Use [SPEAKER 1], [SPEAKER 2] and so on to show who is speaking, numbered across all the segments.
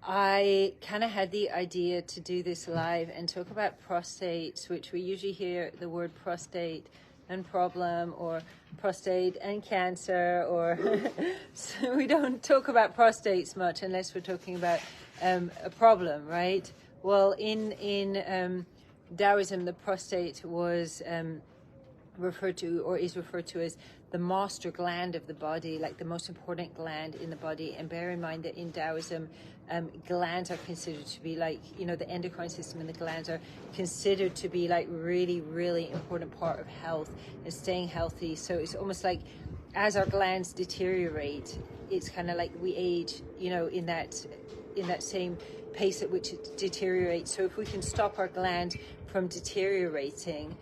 [SPEAKER 1] I kind of had the idea to do this live and talk about prostates, which we usually hear the word prostate and problem, or prostate and cancer, or so we don't talk about prostates much unless we're talking about a problem, right? Well, in Taoism, the prostate was referred to, or is referred to, as the master gland of the body, like the most important gland in the body. And bear in mind that in Taoism, glands are considered to be like, you know, the endocrine system and the glands are considered to be like really, really important part of health and staying healthy. So it's almost like as our glands deteriorate, it's kind of like we age, you know, in that same pace at which it deteriorates. So if we can stop our gland from deteriorating,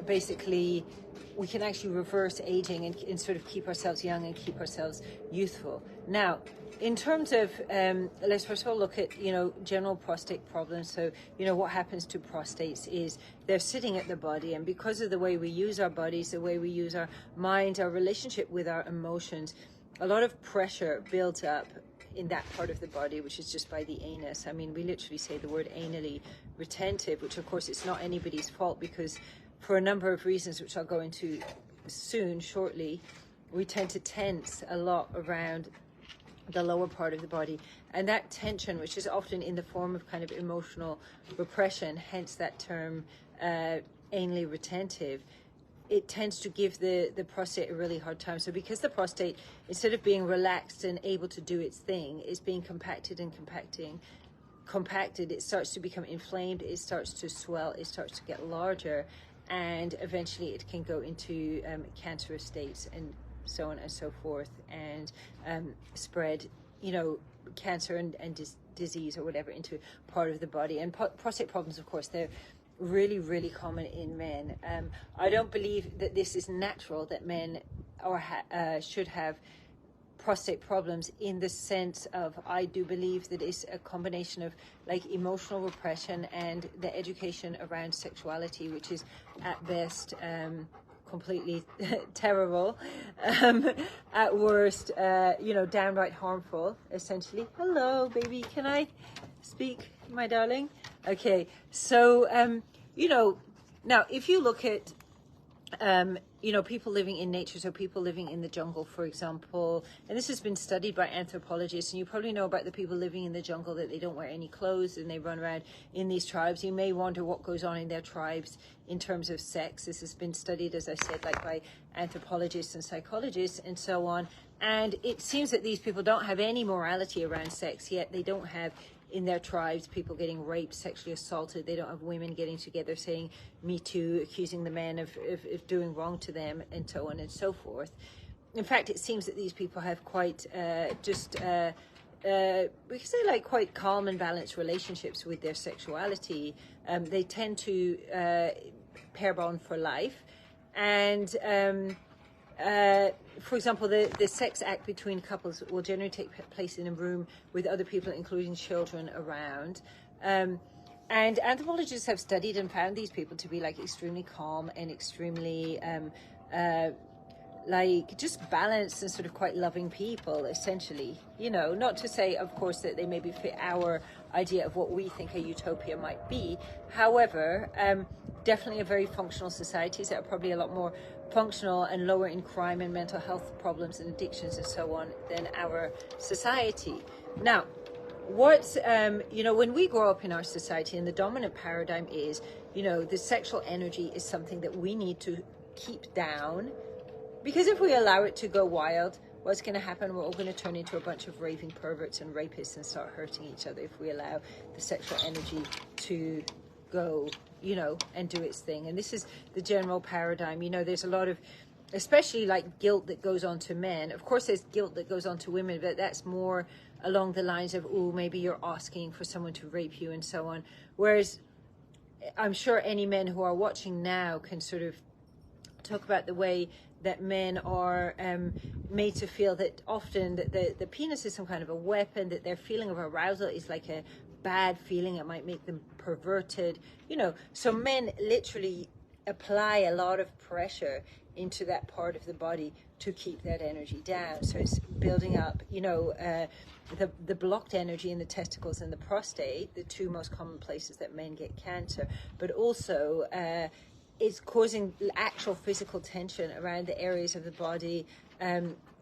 [SPEAKER 1] basically we can actually reverse aging and sort of keep ourselves young and keep ourselves youthful. Now, in terms of, let's first of all look at, you know, general prostate problems. So, you know, what happens to prostates is they're sitting at the body, and because of the way we use our bodies, the way we use our minds, our relationship with our emotions, a lot of pressure builds up in that part of the body, which is just by the anus. I mean, we literally say the word anally retentive, which of course it's not anybody's fault, because for a number of reasons, which I'll go into shortly, we tend to tense a lot around the lower part of the body. And that tension, which is often in the form of kind of emotional repression, hence that term anally retentive, it tends to give the prostate a really hard time. So because the prostate, instead of being relaxed and able to do its thing, is being compacted, it starts to become inflamed, it starts to swell, it starts to get larger, and eventually it can go into cancerous states and so on and so forth, and spread, you know, cancer and disease or whatever into part of the body. And prostate problems, of course, they're really, really common in men. I don't believe that this is natural, that men should have prostate problems, in the sense of, I do believe that it's a combination of like emotional repression and the education around sexuality, which is at best completely terrible, at worst, you know, downright harmful, essentially. Hello, baby, can I speak, my darling? Okay, so, you know, now if you look at, you know, people living in nature, so people living in the jungle, for example, and this has been studied by anthropologists, and you probably know about the people living in the jungle, that they don't wear any clothes and they run around in these tribes. You may wonder what goes on in their tribes in terms of sex. This has been studied, as I said, like by anthropologists and psychologists and so on. And it seems that these people don't have any morality around sex, yet they don't have in their tribes people getting raped, sexually assaulted. They don't have women getting together saying "Me Too," accusing the men of doing wrong to them, and so on and so forth. In fact, it seems that these people have quite we could say like quite calm and balanced relationships with their sexuality. They tend to pair bond for life, and for example, the sex act between couples will generally take place in a room with other people, including children, around. And anthropologists have studied and found these people to be like extremely calm and extremely like just balanced and sort of quite loving people, essentially. You know, not to say, of course, that they maybe fit our idea of what we think a utopia might be. However, definitely a very functional societies that are probably a lot more functional and lower in crime and mental health problems and addictions and so on than our society. Now, what, you know, when we grow up in our society, and the dominant paradigm is, you know, the sexual energy is something that we need to keep down, because if we allow it to go wild, what's going to happen? We're all going to turn into a bunch of raving perverts and rapists and start hurting each other if we allow the sexual energy to go, you know, and do its thing. And this is the general paradigm. You know, there's a lot of, especially like guilt that goes on to men. Of course, there's guilt that goes on to women, but that's more along the lines of, oh, maybe you're asking for someone to rape you and so on. Whereas I'm sure any men who are watching now can sort of talk about the way that men are made to feel that often that the penis is some kind of a weapon, that their feeling of arousal is like a bad feeling, it might make them perverted, you know. So men literally apply a lot of pressure into that part of the body to keep that energy down. So it's building up, you know, the blocked energy in the testicles and the prostate, the two most common places that men get cancer, but also it's causing actual physical tension around the areas of the body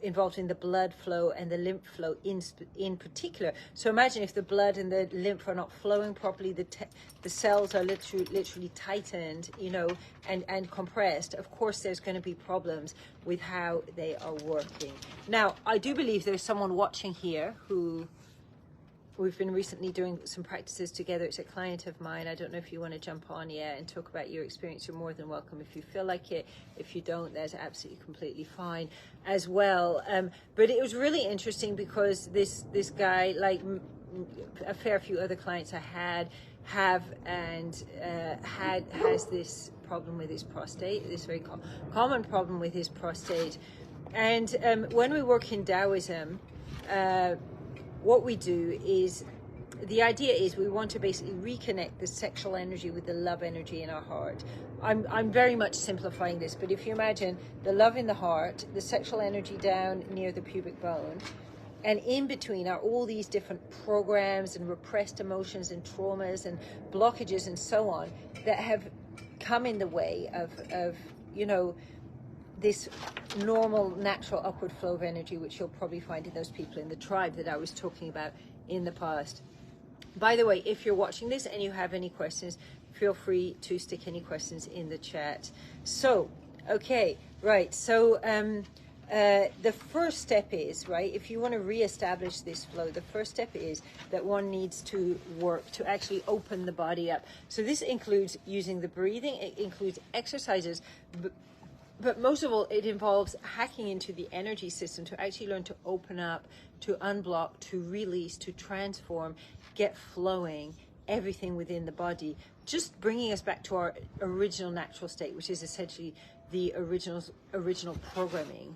[SPEAKER 1] involved in the blood flow and the lymph flow in particular. So imagine if the blood and the lymph are not flowing properly, the cells are literally tightened, you know, and compressed. Of course, there's going to be problems with how they are working. Now, I do believe there's someone watching here who we've been recently doing some practices together. It's a client of mine. I don't know if you want to jump on and talk about your experience. You're more than welcome if you feel like it. If you don't, that's absolutely completely fine as well. But it was really interesting because this guy, like a fair few other clients I has this problem with his prostate, this very common problem with his prostate. And when we work in Taoism, what we do is, the idea is we want to basically reconnect the sexual energy with the love energy in our heart. I'm very much simplifying this, but if you imagine the love in the heart, the sexual energy down near the pubic bone, and in between are all these different programs and repressed emotions and traumas and blockages and so on that have come in the way of you know, this normal, natural upward flow of energy, which you'll probably find in those people in the tribe that I was talking about in the past. By the way, if you're watching this and you have any questions, feel free to stick any questions in the chat. So, okay, right. So the first step is, right, if you want to reestablish this flow, the first step is that one needs to work to actually open the body up. So this includes using the breathing, it includes exercises, but most of all, it involves hacking into the energy system to actually learn to open up, to unblock, to release, to transform, get flowing, everything within the body, just bringing us back to our original natural state, which is essentially the original programming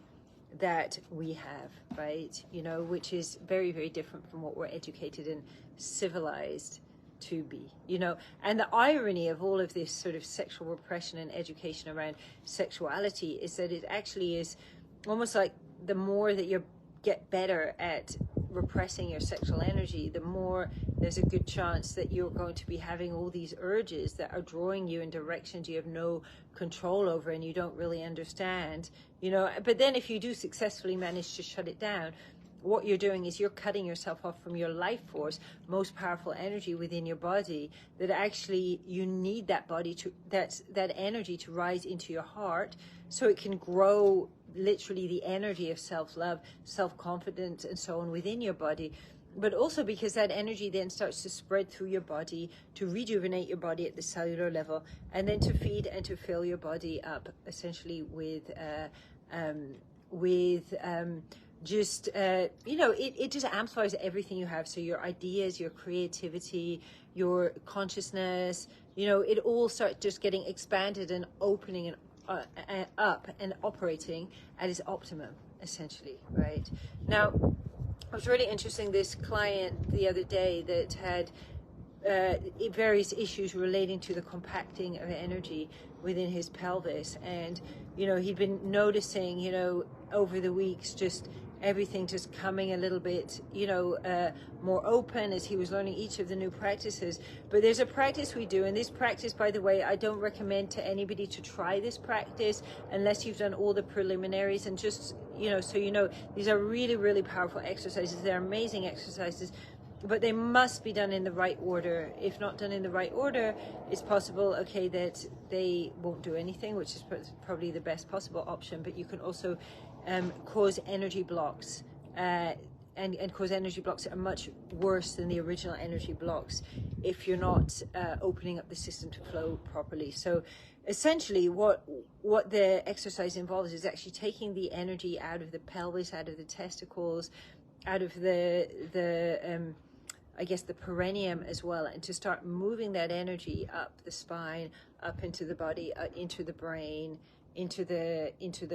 [SPEAKER 1] that we have, right? You know, which is very, very different from what we're educated and civilized to be, you know. And the irony of all of this sort of sexual repression and education around sexuality is that it actually is almost like the more that you get better at repressing your sexual energy, the more there's a good chance that you're going to be having all these urges that are drawing you in directions you have no control over and you don't really understand, you know. But then if you do successfully manage to shut it down, what you're doing is you're cutting yourself off from your life force, most powerful energy within your body, that actually you need that body to, that energy to rise into your heart so it can grow literally the energy of self-love, self-confidence and so on within your body. But also because that energy then starts to spread through your body, to rejuvenate your body at the cellular level, and then to feed and to fill your body up essentially with just you know, it just amplifies everything you have. So your ideas, your creativity, your consciousness, you know, it all starts just getting expanded and opening and up and operating at its optimum, essentially, right? Now, it was really interesting, this client the other day that had various issues relating to the compacting of energy within his pelvis, and you know, he'd been noticing, you know, over the weeks, just everything just coming a little bit, you know, more open as he was learning each of the new practices. But there's a practice we do, and this practice, by the way, I don't recommend to anybody to try this practice unless you've done all the preliminaries. And just, you know, so you know, these are really, really powerful exercises. They're amazing exercises, but they must be done in the right order. If not done in the right order, it's possible, okay, that they won't do anything, which is probably the best possible option. But you can also cause energy blocks, and cause energy blocks that are much worse than the original energy blocks if you're not opening up the system to flow properly. So essentially what the exercise involves is actually taking the energy out of the pelvis, out of the testicles, out of the I guess the perineum as well, and to start moving that energy up the spine, up into the body, into the brain, into the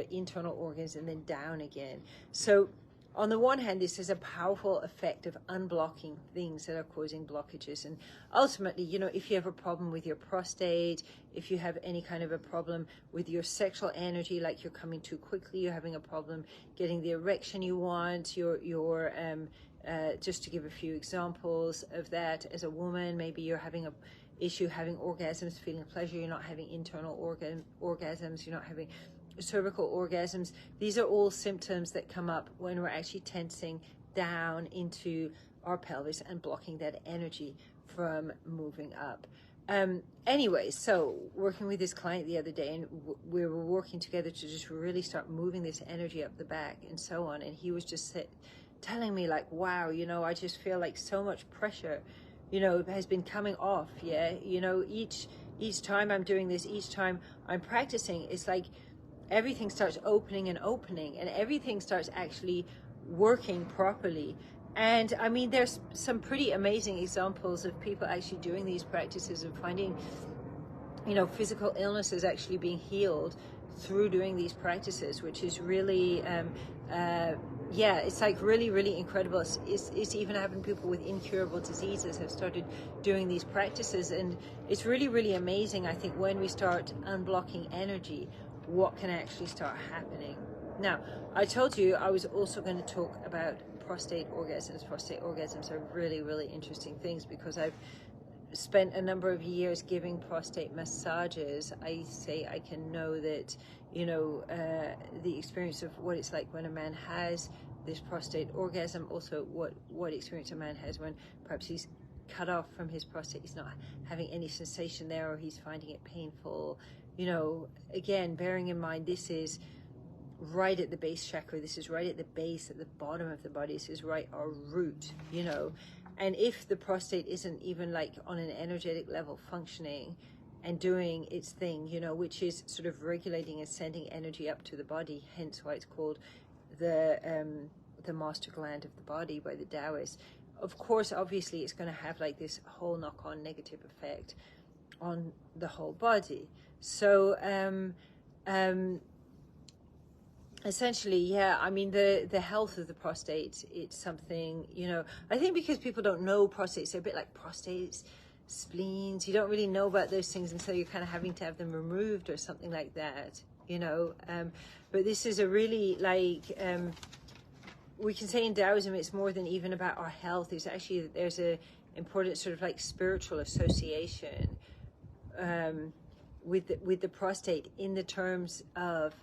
[SPEAKER 1] internal organs, and then down again. So on the one hand, this has a powerful effect of unblocking things that are causing blockages. And ultimately, you know, if you have a problem with your prostate, if you have any kind of a problem with your sexual energy, like you're coming too quickly, you're having a problem getting the erection you want, just to give a few examples of that, as a woman, maybe you're having a issue having orgasms, feeling pleasure, you're not having internal orgasms, you're not having cervical orgasms. These are all symptoms that come up when we're actually tensing down into our pelvis and blocking that energy from moving up. Anyways, so working with this client the other day, and we were working together to just really start moving this energy up the back and so on, and he was just telling me like, wow, you know, I just feel like so much pressure, you know, has been coming off. Yeah, you know, each time I'm doing this, each time I'm practicing, it's like everything starts opening and opening, and everything starts actually working properly. And I mean, there's some pretty amazing examples of people actually doing these practices and finding, you know, physical illnesses actually being healed through doing these practices, which is really, yeah, it's like really, really incredible. It's even having people with incurable diseases have started doing these practices, and it's really, really amazing, I think, when we start unblocking energy, what can actually start happening. Now, I told you I was also going to talk about prostate orgasms. Prostate orgasms are really, really interesting things because I've spent a number of years giving prostate massages. I say I can know that, you know, the experience of what it's like when a man has this prostate orgasm, also what experience a man has when perhaps he's cut off from his prostate, he's not having any sensation there, or he's finding it painful. You know, again, bearing in mind this is right at the base chakra, this is right at the base, at the bottom of the body, this is right our root, you know. And if the prostate isn't even like on an energetic level functioning and doing its thing, you know, which is sort of regulating and sending energy up to the body, hence why it's called the master gland of the body by the Taoists, of course, obviously it's going to have like this whole knock-on negative effect on the whole body. So essentially, yeah, I mean, the health of the prostate, it's something, you know, I think because people don't know prostates, they're a bit like prostates, spleens, you don't really know about those things, and so you're kind of having to have them removed or something like that, you know. But this is a really, like, we can say in Taoism, it's more than even about our health. It's actually, there's a important sort of like spiritual association with the prostate, in the terms of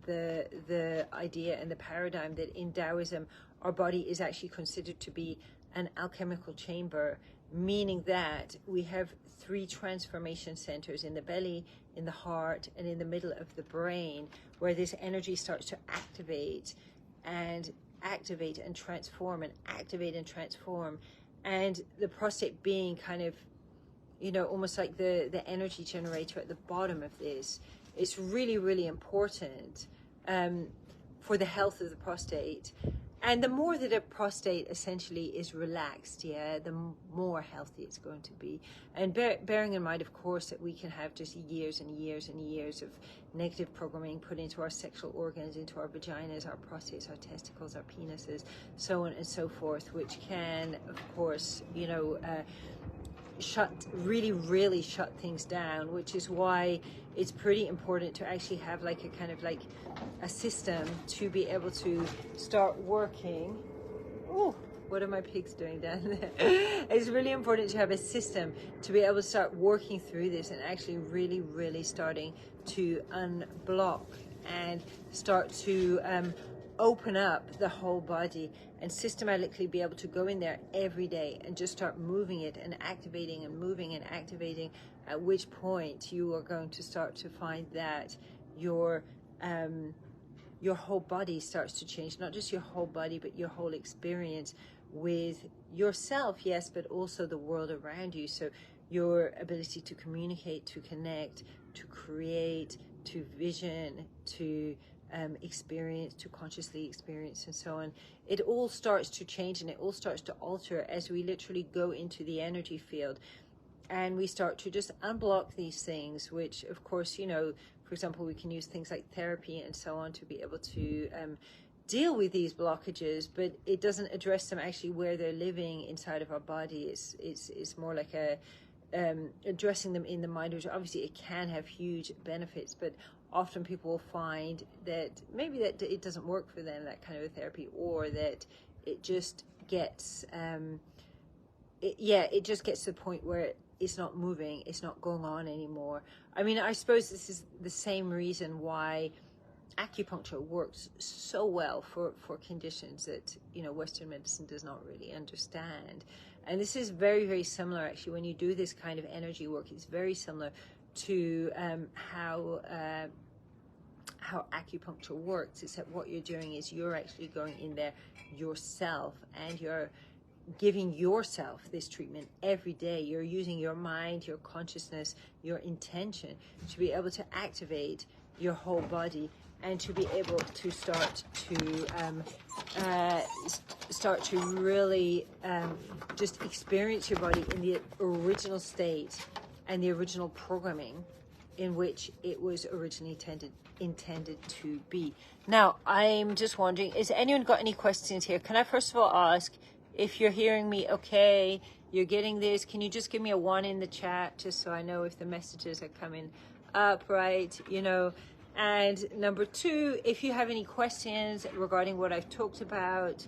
[SPEAKER 1] the idea and the paradigm that in Taoism our body is actually considered to be an alchemical chamber, meaning that we have 3 transformation centers in the belly, in the heart, and in the middle of the brain, where this energy starts to activate and transform and activate and transform. And the prostate being kind of, you know, almost like the energy generator at the bottom of this. It's really, really important for the health of the prostate. And the more that a prostate essentially is relaxed, yeah, the more healthy it's going to be. And bearing in mind, of course, that we can have just years and years and years of negative programming put into our sexual organs, into our vaginas, our prostates, our testicles, our penises, so on and so forth, which can, of course, you know, really shut things down, which is why it's pretty important to actually have like a kind of like a system to be able to start working. Oh, what are my pigs doing down there? It's really important to have a system to be able to start working through this and actually really starting to unblock and start to open up the whole body, and systematically be able to go in there every day and just start moving it and activating and moving and activating, at which point you are going to start to find that your whole body starts to change, not just your whole body, but your whole experience with yourself, yes, but also the world around you. So your ability to communicate, to connect, to create, to vision, to experience, to consciously experience, and so on. It all starts to change and it all starts to alter as we literally go into the energy field and we start to just unblock these things, which of course, you know, for example, we can use things like therapy and so on to be able to deal with these blockages, but it doesn't address them actually where they're living inside of our body. It's more like a addressing them in the mind, which obviously it can have huge benefits, but often people will find that maybe that it doesn't work for them, that kind of a therapy, or that it just gets it just gets to the point where it's not moving, it's not going on anymore. I mean, I suppose this is the same reason why acupuncture works so well for conditions that, you know, Western medicine does not really understand. And this is very, very similar, actually, when you do this kind of energy work. It's very similar to how acupuncture works, except what you're doing is you're actually going in there yourself, and you're giving yourself this treatment every day. You're using your mind, your consciousness, your intention to be able to activate your whole body, and to be able to start to really just experience your body in the original state and the original programming in which it was originally intended to be. Now, I'm just wondering, has anyone got any questions here? Can I first of all ask, if you're hearing me okay, you're getting this, can you just give me a 1 in the chat, just so I know if the messages are coming up right, you know? And number 2, if you have any questions regarding what I've talked about,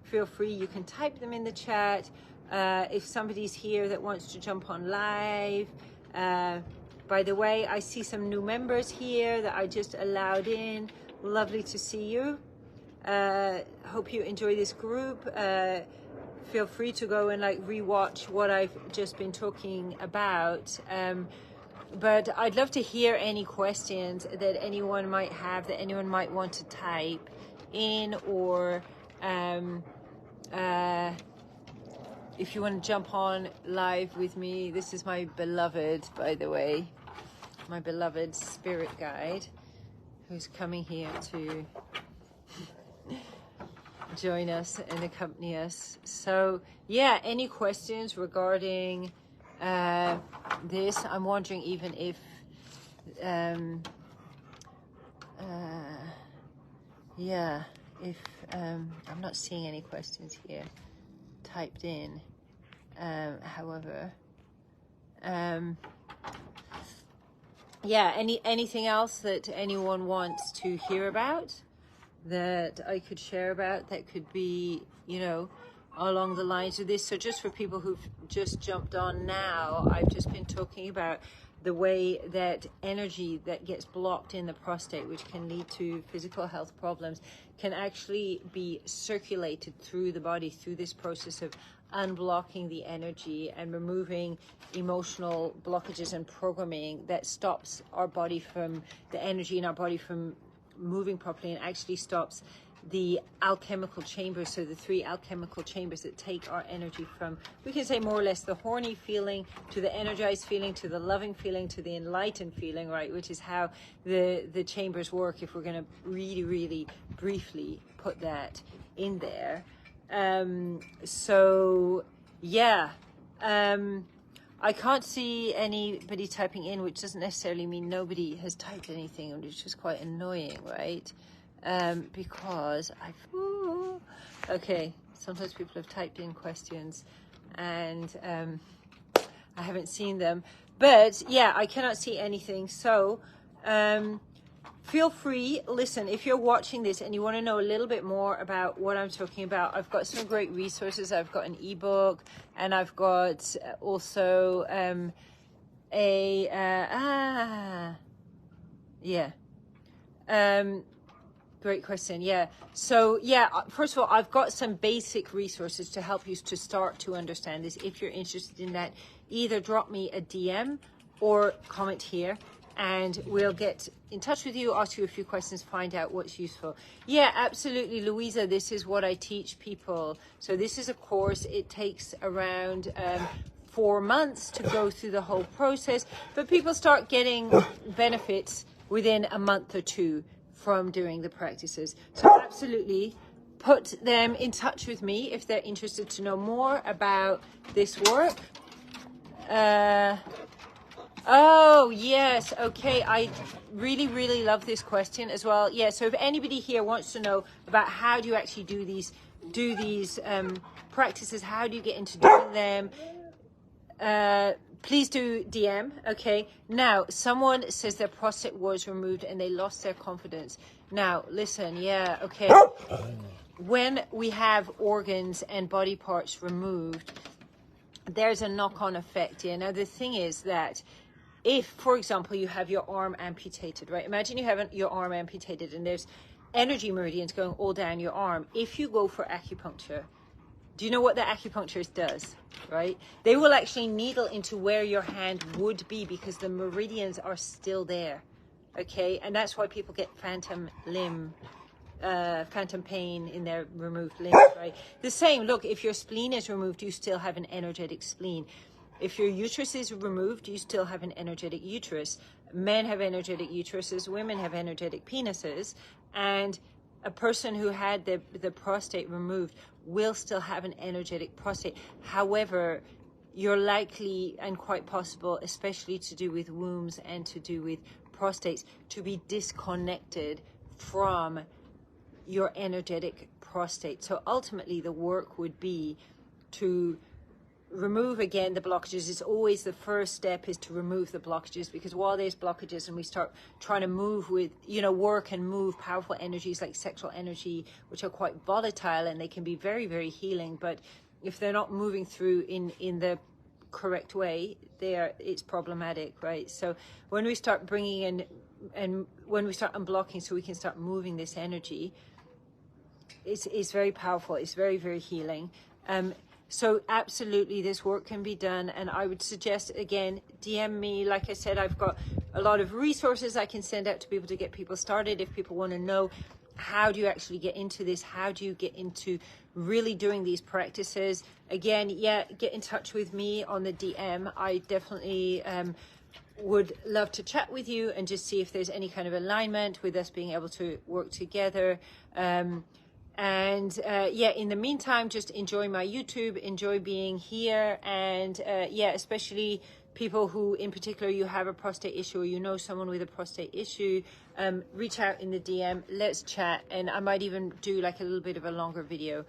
[SPEAKER 1] feel free, you can type them in the chat. If somebody's here that wants to jump on live, by the way, I see some new members here that I just allowed in. Lovely to see you. Hope you enjoy this group. Feel free to go and like rewatch what I've just been talking about. But I'd love to hear any questions that anyone might have, that anyone might want to type in, or if you want to jump on live with me. This is my beloved, by the way, my beloved spirit guide, who's coming here to join us and accompany us. So yeah, any questions regarding this? I'm wondering even if I'm not seeing any questions here typed in, however, anything else that anyone wants to hear about, that I could share about, that could be, you know, along the lines of this. So just for people who've just jumped on now, I've just been talking about the way that energy that gets blocked in the prostate, which can lead to physical health problems, can actually be circulated through the body through this process of unblocking the energy and removing emotional blockages and programming that stops our body from, the energy in our body from moving properly, and actually stops the alchemical chambers, so the 3 alchemical chambers that take our energy from, we can say more or less, the horny feeling to the energized feeling to the loving feeling to the enlightened feeling, right, which is how the chambers work, if we're going to really, really briefly put that in there. So yeah, I can't see anybody typing in, which doesn't necessarily mean nobody has typed anything, which is quite annoying, right? Because okay, sometimes people have typed in questions and I haven't seen them, but yeah, I cannot see anything. So feel free, listen, if you're watching this and you want to know a little bit more about what I'm talking about, I've got some great resources. I've got an ebook, and I've got also great question. Yeah. So yeah, first of all, I've got some basic resources to help you to start to understand this. If you're interested in that, either drop me a DM or comment here, and we'll get in touch with you, ask you a few questions, find out what's useful. Yeah, absolutely, Louisa. This is what I teach people. So this is a course. It takes around 4 months to go through the whole process, but people start getting benefits within a month or 2 from doing the practices. So absolutely put them in touch with me if they're interested to know more about this work. Oh, yes. Okay. I really, really love this question as well. Yeah. So if anybody here wants to know about how do you actually do these practices, how do you get into doing them, please do DM. Okay. Now, someone says their prostate was removed and they lost their confidence. Now, listen. Yeah. Okay. When we have organs and body parts removed, there's a knock-on effect. Yeah. Now, the thing is that if, for example, you have your arm amputated, right? Imagine you have your arm amputated and there's energy meridians going all down your arm. If you go for acupuncture, do you know what the acupuncturist does, right? They will actually needle into where your hand would be because the meridians are still there, okay? And that's why people get phantom pain in their removed limbs, right? The same, look, if your spleen is removed, you still have an energetic spleen. If your uterus is removed, you still have an energetic uterus. Men have energetic uteruses, women have energetic penises, and a person who had the prostate removed will still have an energetic prostate. However, you're likely and quite possible, especially to do with wombs and to do with prostates, to be disconnected from your energetic prostate. So ultimately the work would be to remove again the blockages. It's always the first step is to remove the blockages, because while there's blockages and we start trying to move with, you know, work and move powerful energies like sexual energy, which are quite volatile and they can be very, very healing, but if they're not moving through in the correct way, it's problematic, right? So when we start bringing in and when we start unblocking so we can start moving this energy, it's very powerful. It's very, very healing. So absolutely this work can be done, and I would suggest, again, DM me. Like I said, I've got a lot of resources I can send out to people to get people started. If people want to know how do you actually get into this, how do you get into really doing these practices, again, yeah, get in touch with me on the DM. I definitely would love to chat with you and just see if there's any kind of alignment with us being able to work together. Yeah, in the meantime, just enjoy my YouTube, enjoy being here, and yeah, especially people who in particular you have a prostate issue or you know someone with a prostate issue, reach out in the DM, let's chat, and I might even do like a little bit of a longer video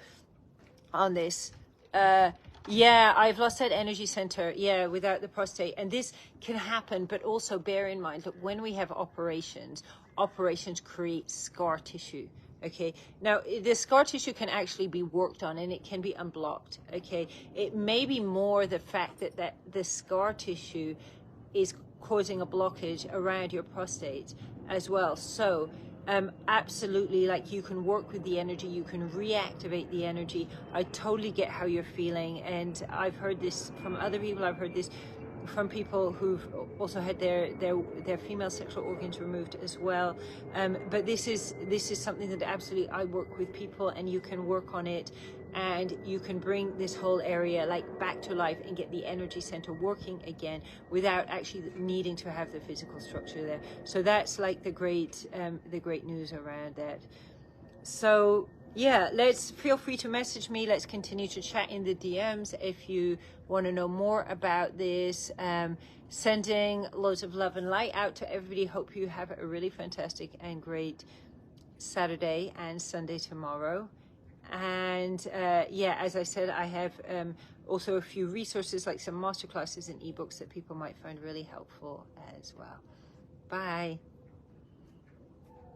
[SPEAKER 1] on this. Yeah, I've lost that energy center, yeah, without the prostate, and this can happen, but also bear in mind that when we have operations create scar tissue. Okay, now the scar tissue can actually be worked on and it can be unblocked. Okay, it may be more the fact that the scar tissue is causing a blockage around your prostate as well. So absolutely, like, you can work with the energy, you can reactivate the energy. I totally get how you're feeling, and I've heard this from other people. I've heard this from people who've also had their female sexual organs removed as well. But this is something that absolutely I work with people, and you can work on it, and you can bring this whole area like back to life and get the energy center working again without actually needing to have the physical structure there. So that's like the great news around that. So yeah, feel free to message me. Let's continue to chat in the DMs if you want to know more about this. Sending loads of love and light out to everybody. Hope you have a really fantastic and great Saturday and Sunday tomorrow. And yeah, as I said, I have also a few resources like some masterclasses and ebooks that people might find really helpful as well. Bye.